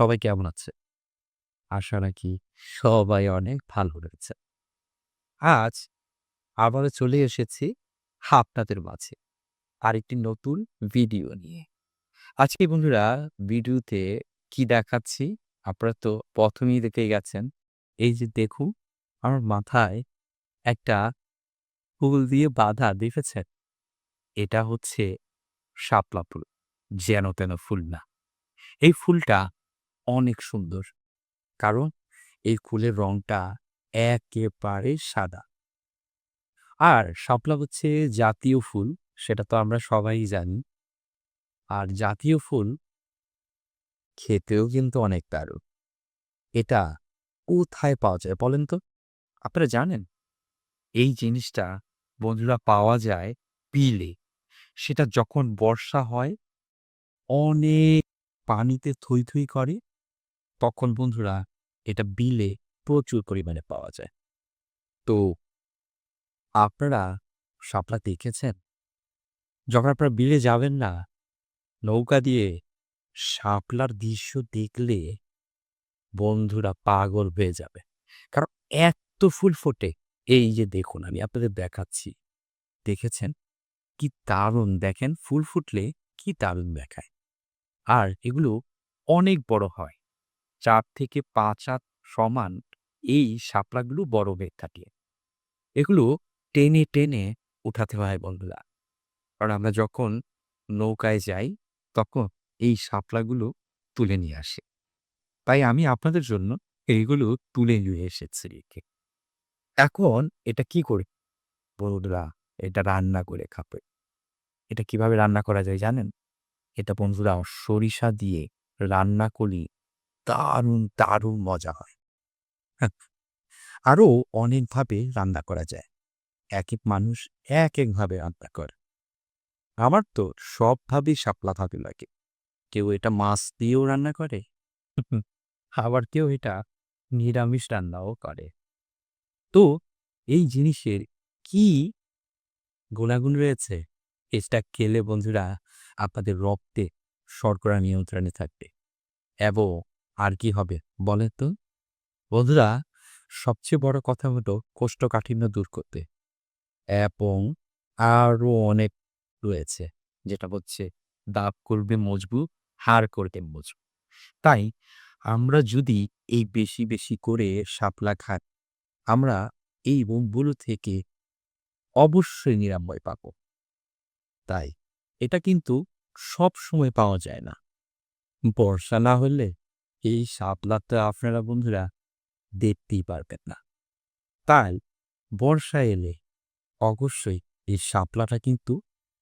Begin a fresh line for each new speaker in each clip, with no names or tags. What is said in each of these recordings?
সবাই কেমন আছে? আশা রাখি সবাই অনেক ভালো রয়েছে। আজ আবারও চলে এসেছি আপনাদের মাঝে আরেকটি নতুন ভিডিও নিয়ে। আজকে বন্ধুরা ভিডিওতে কি দেখাচ্ছি আপনারা তো ১ম এই দেখে গেছেন। এই যে দেখুন আমার মাথায় একটা ফুল দিয়ে বাঁধা দেখেছেন? এটা হচ্ছে শাপলা ফুল। যেন তেন ফুল না। এই ফুলটা অনেক সুন্দর। কারণ এই ফুলের রংটা একেবারে সাদা। আর শাপলা হচ্ছে জাতীয় ফুল, সেটা তো আমরা সবাই জানি। আর জাতীয় ফুল খেতেও কিন্তু অনেক দারুণ। এটা কোথায় পাওয়া যায় বলেন তো? আপনারা জানেন? এই জিনিসটা বন্ধুরা পাওয়া যায় বিলে। সেটা যখন বর্ষা হয়, অনেক পানিতে থই, থই করে, তখন বন্ধুরা এটা বিলে প্রচুর পরিমাণে পাওয়া যায়। তো আপনারা শাপলা দেখেছেন? যখন আপনারা বিলে যাবেন না, নৌকা দিয়ে শাপলার দৃশ্য দেখলে বন্ধুরা পাগল হয়ে যাবে। কারণ এত্ত ফুল ফোটে। এই যে দেখুন আমি আপনাদের দেখাচ্ছি। দেখেছেন? কি দারুণ দেখেন ফুল ফুটলে কি দারুণ দেখায়। আর এগুলো অনেক বড় হয়। ৪ থেকে ৫ হাত সমান এই শাপলাগুলো বড় হয়ে থাকে। এগুলো টেনে, টেনে উঠাতে হয় বন্ধুরা। কারণ আমরা যখন নৌকায় যাই, তখন এই শাপলাগুলো তুলে নিয়ে আসি। তাই আমি আপনাদের জন্য এইগুলো তুলে নিয়ে এসেছি রেখে। এখন এটা কি করি? বন্ধুরা এটা রান্না করে খাবে। এটা কিভাবে রান্না করা যায় জানেন? এটা বন্ধুরা সরিষা দিয়ে রান্না করলে দারুণ, দারুণ মজা হয়। হ্যাঁ, আরো অনেকভাবে রান্না করা যায়। একেক মানুষ একেকভাবে রান্না করে। আমার তো সবভাবেই শাপলা ভালো লাগে। কেউ এটা মাছ দিয়েও রান্না করে। আবার কেউ এটা নিরামিষ রান্নাও করে। তো এই জিনিসের কি গুনাগুন রয়েছে? এটা খেলে বন্ধুরা আপনাদের রক্তে শর্করা নিয়ন্ত্রণে থাকবে এবং আর কি হবে বলেন তো? বন্ধুরা সবচেয়ে বড় কথা হলো কোষ্ঠকাঠিন্য দূর করতে এবং আরো অনেক রয়েছে। যেটা হচ্ছে দাঁত করবে মজবুত, হাড় করবে মজবুত। তাই আমরা যদি এই বেশি, বেশি করে শাপলা খাই, আমরা এই রোগগুলো থেকে অবশ্যই নিরাময় পাবো। তাই এটা কিন্তু সবসময় পাওয়া যায় না। বর্ষা না হলে এই শাপলাটা আপনারা বন্ধুরা দেখতেই পারবেন না। তাই বর্ষা এলে অবশ্যই এই শাপলাটা কিন্তু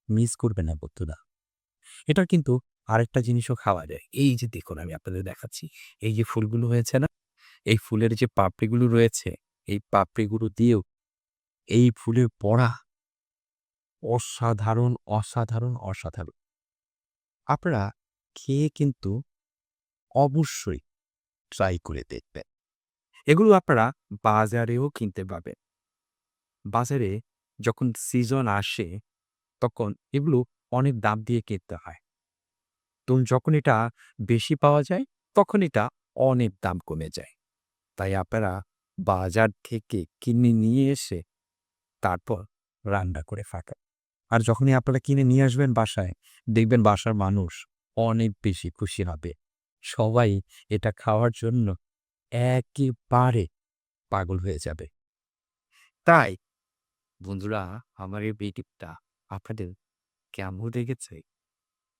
মিস করবে না বন্ধুরা। এটা কিন্তু আরেকটা জিনিসও খাওয়া যায়। এই যে দেখুন আমি আপনাদের দেখাচ্ছি। এই যে ফুলগুলো হয়েছে না? এই ফুলের যে পাপড়িগুলো রয়েছে, এই পাপড়িগুলো দিয়েও এই ফুলের বড়া অসাধারণ, অসাধারণ, অসাধারণ। আপনারা খেয়ে কিন্তু অবশ্যই ট্রাই করে দেখবেন। এগুলো আপনারা বাজারেও কিনতে পাবেন। বাজারে যখন সিজন আসে, তখন এগুলো অনেক দাম দিয়ে কিনতে হয়। তো যখন এটা বেশি পাওয়া যায়, তখন এটা অনেক দাম কমে যায়। তাই আপনারা বাজার থেকে কিনে নিয়ে এসে তারপর রান্না করে খাবেন। আর যখনই আপনারা কিনে নিয়ে আসবেন বাসায়, দেখবেন বাসার মানুষ অনেক বেশি খুশি হবে। সবাই এটা খাওয়ার জন্য একেবারে পাগল হয়ে যাবে। তাই বন্ধুরা আমার এই ভিডিওটা আপনাদের কেমন লেগেছে?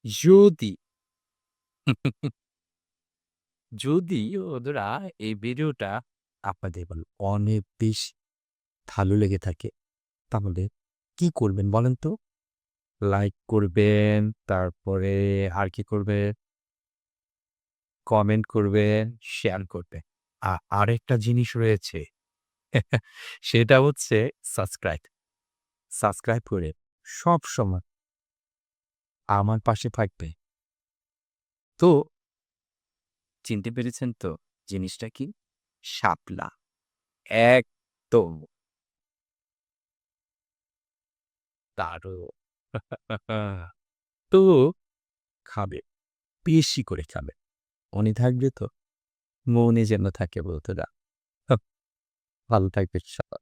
যদি যদি বন্ধুরা এই ভিডিওটা আপনাদের অনেক বেশি ভালো লেগে থাকে, তাহলে কি করবেন বলেন তো? লাইক করবেন, তারপরে আর কি করবেন? কমেন্ট করবেন, শেয়ার করবেন। আরেকটা জিনিস রয়েছে সেটা হচ্ছে সাবস্ক্রাইব। সাবস্ক্রাইব করে সবসময় আমার পাশে থাকবে। তো চিনতে পেরেছেন তো জিনিসটা কি? শাপলা। একদম দারুণ! তো খাবে, বেশি করে খাবে। উনি থাকবে তো? মৌনি যেন থাকে বন্ধুরা। ভালো থাকবেন সবাই।